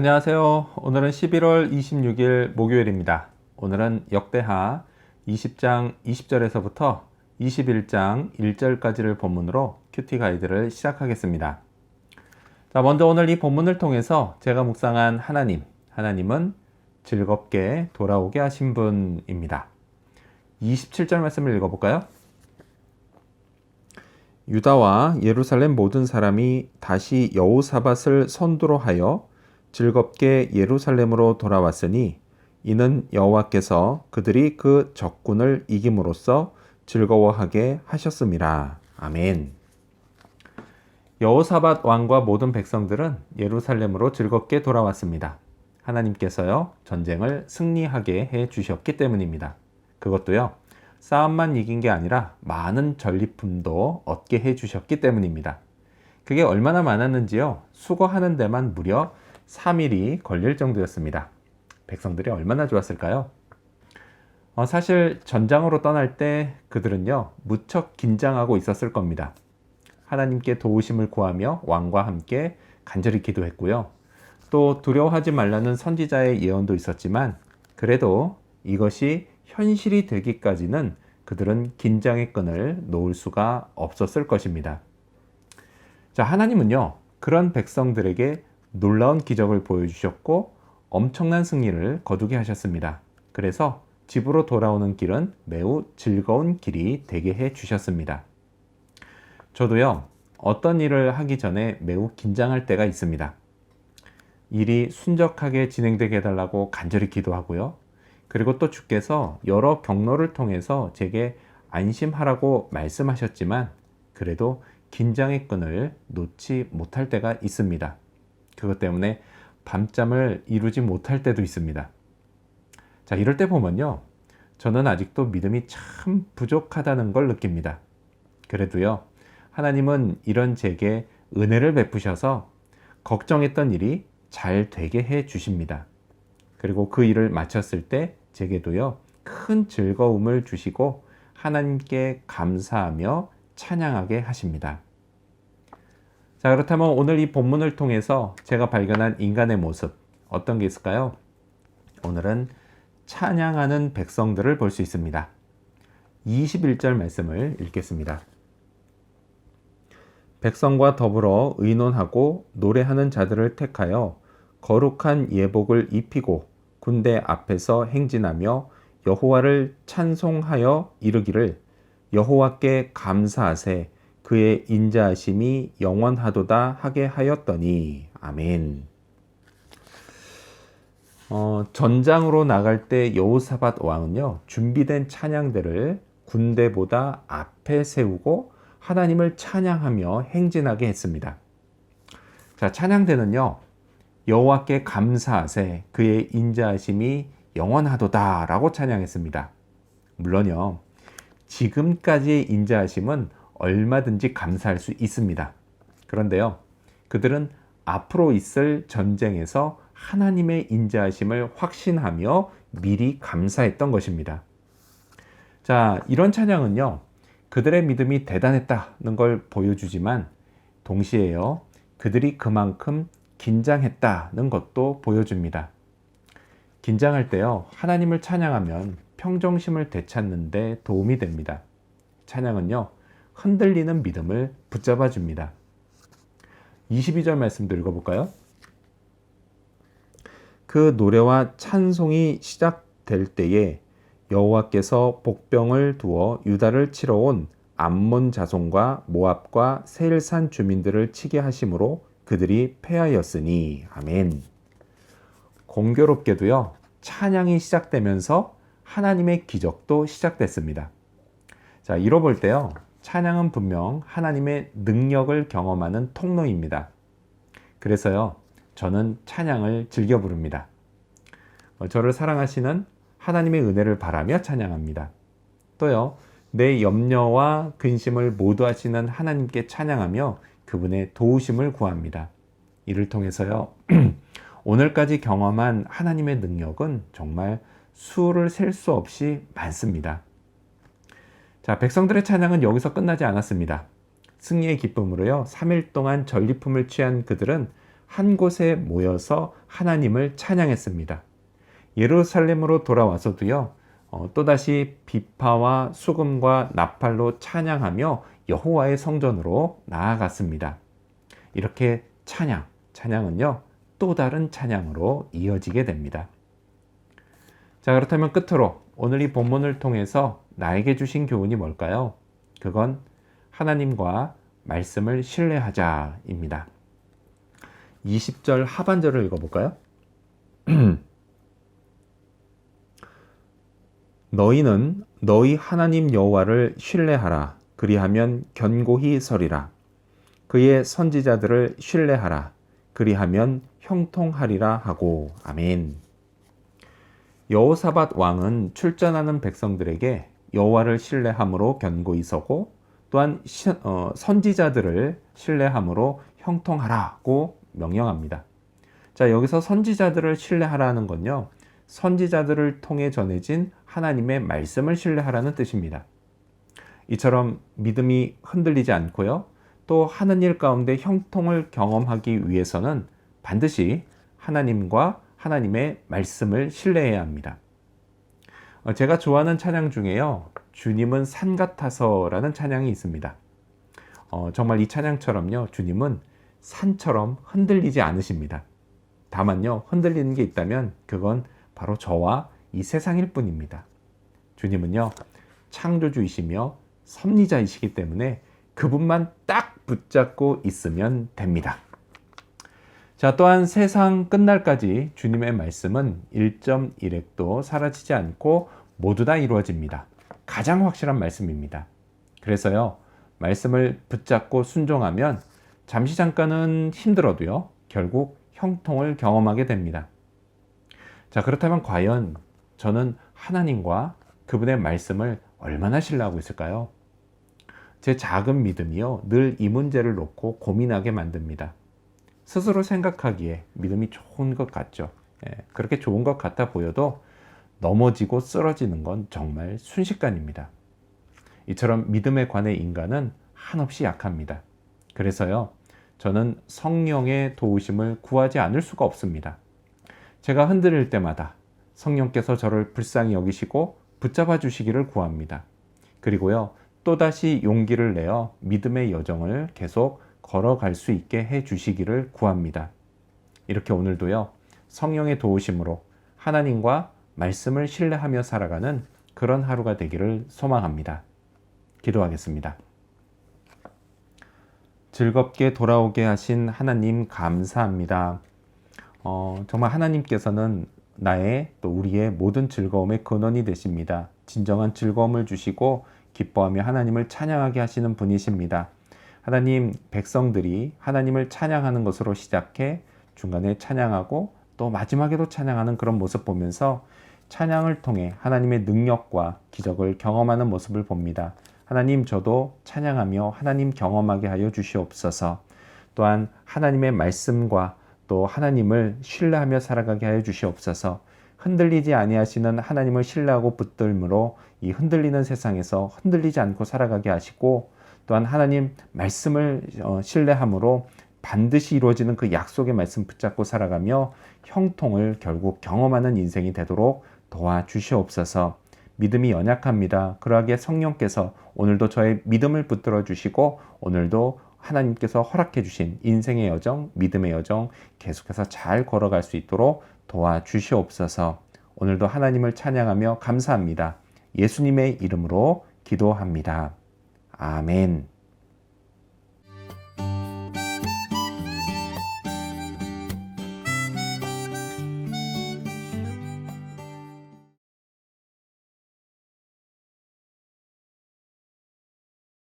안녕하세요. 오늘은 11월 26일 목요일입니다. 오늘은 역대하 20장 20절에서부터 21장 1절까지를 본문으로 큐티 가이드를 시작하겠습니다. 자, 먼저 오늘 이 본문을 통해서 제가 묵상한 하나님은 즐겁게 돌아오게 하신 분입니다. 27절 말씀을 읽어볼까요? 유다와 예루살렘 모든 사람이 다시 여호사밧을 선두로 하여 즐겁게 예루살렘으로 돌아왔으니 이는 여호와께서 그들이 그 적군을 이김으로써 즐거워하게 하셨음이라. 아멘. 여호사밧 왕과 모든 백성들은 예루살렘으로 즐겁게 돌아왔습니다. 하나님께서요, 전쟁을 승리하게 해 주셨기 때문입니다. 그것도요, 싸움만 이긴 게 아니라 많은 전리품도 얻게 해 주셨기 때문입니다. 그게 얼마나 많았는지요, 수거하는 데만 무려 3일이 걸릴 정도였습니다. 백성들이 얼마나 좋았을까요? 사실 전장으로 떠날 때 그들은요, 무척 긴장하고 있었을 겁니다. 하나님께 도우심을 구하며 왕과 함께 간절히 기도했고요. 또 두려워하지 말라는 선지자의 예언도 있었지만 그래도 이것이 현실이 되기까지는 그들은 긴장의 끈을 놓을 수가 없었을 것입니다. 자, 하나님은요, 그런 백성들에게 놀라운 기적을 보여주셨고 엄청난 승리를 거두게 하셨습니다. 그래서 집으로 돌아오는 길은 매우 즐거운 길이 되게 해 주셨습니다. 저도요, 어떤 일을 하기 전에 매우 긴장할 때가 있습니다. 일이 순적하게 진행되게 해달라고 간절히 기도하고요. 그리고 또 주께서 여러 경로를 통해서 제게 안심하라고 말씀하셨지만 그래도 긴장의 끈을 놓지 못할 때가 있습니다. 그것 때문에 밤잠을 이루지 못할 때도 있습니다. 자, 이럴 때 보면요, 저는 아직도 믿음이 참 부족하다는 걸 느낍니다. 그래도요, 하나님은 이런 제게 은혜를 베푸셔서 걱정했던 일이 잘 되게 해 주십니다. 그리고 그 일을 마쳤을 때 제게도요, 큰 즐거움을 주시고 하나님께 감사하며 찬양하게 하십니다. 자, 그렇다면 오늘 이 본문을 통해서 제가 발견한 인간의 모습, 어떤 게 있을까요? 오늘은 찬양하는 백성들을 볼 수 있습니다. 21절 말씀을 읽겠습니다. 백성과 더불어 의논하고 노래하는 자들을 택하여 거룩한 예복을 입히고 군대 앞에서 행진하며 여호와를 찬송하여 이르기를 여호와께 감사하세 그의 인자하심이 영원하도다 하게 하였더니. 아멘. 전장으로 나갈 때 여호사밧 왕은요, 준비된 찬양대를 군대보다 앞에 세우고 하나님을 찬양하며 행진하게 했습니다. 자, 찬양대는요, 여호와께 감사하세 그의 인자하심이 영원하도다 라고 찬양했습니다. 물론요, 지금까지의 인자하심은 얼마든지 감사할 수 있습니다. 그런데요, 그들은 앞으로 있을 전쟁에서 하나님의 인자하심을 확신하며 미리 감사했던 것입니다. 자, 이런 찬양은요, 그들의 믿음이 대단했다는 걸 보여주지만 동시에요, 그들이 그만큼 긴장했다는 것도 보여줍니다. 긴장할 때요, 하나님을 찬양하면 평정심을 되찾는 데 도움이 됩니다. 찬양은요, 흔들리는 믿음을 붙잡아 줍니다. 22절 말씀도 읽어볼까요? 그 노래와 찬송이 시작될 때에 여호와께서 복병을 두어 유다를 치러 온 암몬 자손과 모압과 세일산 주민들을 치게 하심으로 그들이 패하였으니. 아멘. 공교롭게도요, 찬양이 시작되면서 하나님의 기적도 시작됐습니다. 자, 이뤄볼 때요, 찬양은 분명 하나님의 능력을 경험하는 통로입니다. 그래서요, 저는 찬양을 즐겨 부릅니다. 저를 사랑하시는 하나님의 은혜를 바라며 찬양합니다. 또요, 내 염려와 근심을 모두 하시는 하나님께 찬양하며 그분의 도우심을 구합니다. 이를 통해서요, 오늘까지 경험한 하나님의 능력은 정말 수를 셀 수 없이 많습니다. 자, 백성들의 찬양은 여기서 끝나지 않았습니다. 승리의 기쁨으로요, 3일 동안 전리품을 취한 그들은 한 곳에 모여서 하나님을 찬양했습니다. 예루살렘으로 돌아와서도요, 또다시 비파와 수금과 나팔로 찬양하며 여호와의 성전으로 나아갔습니다. 이렇게 찬양은요, 또 다른 찬양으로 이어지게 됩니다. 자, 그렇다면 끝으로 오늘 이 본문을 통해서 나에게 주신 교훈이 뭘까요? 그건 하나님과 말씀을 신뢰하자입니다. 20절 하반절을 읽어볼까요? 너희는 너희 하나님 여호와를 신뢰하라. 그리하면 견고히 서리라. 그의 선지자들을 신뢰하라. 그리하면 형통하리라 하고. 아멘. 여호사밧 왕은 출전하는 백성들에게 여호와를 신뢰함으로 견고히 서고 또한 선지자들을 신뢰함으로 형통하라고 명령합니다. 자, 여기서 선지자들을 신뢰하라는 건요, 선지자들을 통해 전해진 하나님의 말씀을 신뢰하라는 뜻입니다. 이처럼 믿음이 흔들리지 않고요, 또 하는 일 가운데 형통을 경험하기 위해서는 반드시 하나님과 하나님의 말씀을 신뢰해야 합니다. 제가 좋아하는 찬양 중에요, 주님은 산 같아서라는 찬양이 있습니다. 정말 이 찬양처럼요, 주님은 산처럼 흔들리지 않으십니다. 다만요, 흔들리는 게 있다면 그건 바로 저와 이 세상일 뿐입니다. 주님은요, 창조주이시며 섭리자이시기 때문에 그분만 딱 붙잡고 있으면 됩니다. 자, 또한 세상 끝날까지 주님의 말씀은 1.1핵도 사라지지 않고 모두 다 이루어집니다. 가장 확실한 말씀입니다. 그래서요, 말씀을 붙잡고 순종하면 잠시 잠깐은 힘들어도요, 결국 형통을 경험하게 됩니다. 자, 그렇다면 과연 저는 하나님과 그분의 말씀을 얼마나 신뢰하고 있을까요? 제 작은 믿음이요, 늘 이 문제를 놓고 고민하게 만듭니다. 스스로 생각하기에 믿음이 좋은 것 같죠. 그렇게 좋은 것 같아 보여도 넘어지고 쓰러지는 건 정말 순식간입니다. 이처럼 믿음에 관해 인간은 한없이 약합니다. 그래서요, 저는 성령의 도우심을 구하지 않을 수가 없습니다. 제가 흔들릴 때마다 성령께서 저를 불쌍히 여기시고 붙잡아 주시기를 구합니다. 그리고요, 또다시 용기를 내어 믿음의 여정을 계속 걸어갈 수 있게 해 주시기를 구합니다. 이렇게 오늘도요, 성령의 도우심으로 하나님과 말씀을 신뢰하며 살아가는 그런 하루가 되기를 소망합니다. 기도하겠습니다. 즐겁게 돌아오게 하신 하나님 감사합니다. 정말 하나님께서는 나의 또 우리의 모든 즐거움의 근원이 되십니다. 진정한 즐거움을 주시고 기뻐하며 하나님을 찬양하게 하시는 분이십니다. 하나님, 백성들이 하나님을 찬양하는 것으로 시작해 중간에 찬양하고 또 마지막에도 찬양하는 그런 모습 보면서 찬양을 통해 하나님의 능력과 기적을 경험하는 모습을 봅니다. 하나님, 저도 찬양하며 하나님 경험하게 하여 주시옵소서. 또한 하나님의 말씀과 또 하나님을 신뢰하며 살아가게 하여 주시옵소서. 흔들리지 아니하시는 하나님을 신뢰하고 붙들므로 이 흔들리는 세상에서 흔들리지 않고 살아가게 하시고, 또한 하나님 말씀을 신뢰함으로 반드시 이루어지는 그 약속의 말씀 붙잡고 살아가며 형통을 결국 경험하는 인생이 되도록 도와주시옵소서. 믿음이 연약합니다. 그러하기에 성령께서 오늘도 저의 믿음을 붙들어 주시고 오늘도 하나님께서 허락해 주신 인생의 여정, 믿음의 여정 계속해서 잘 걸어갈 수 있도록 도와주시옵소서. 오늘도 하나님을 찬양하며 감사합니다. 예수님의 이름으로 기도합니다. 아멘.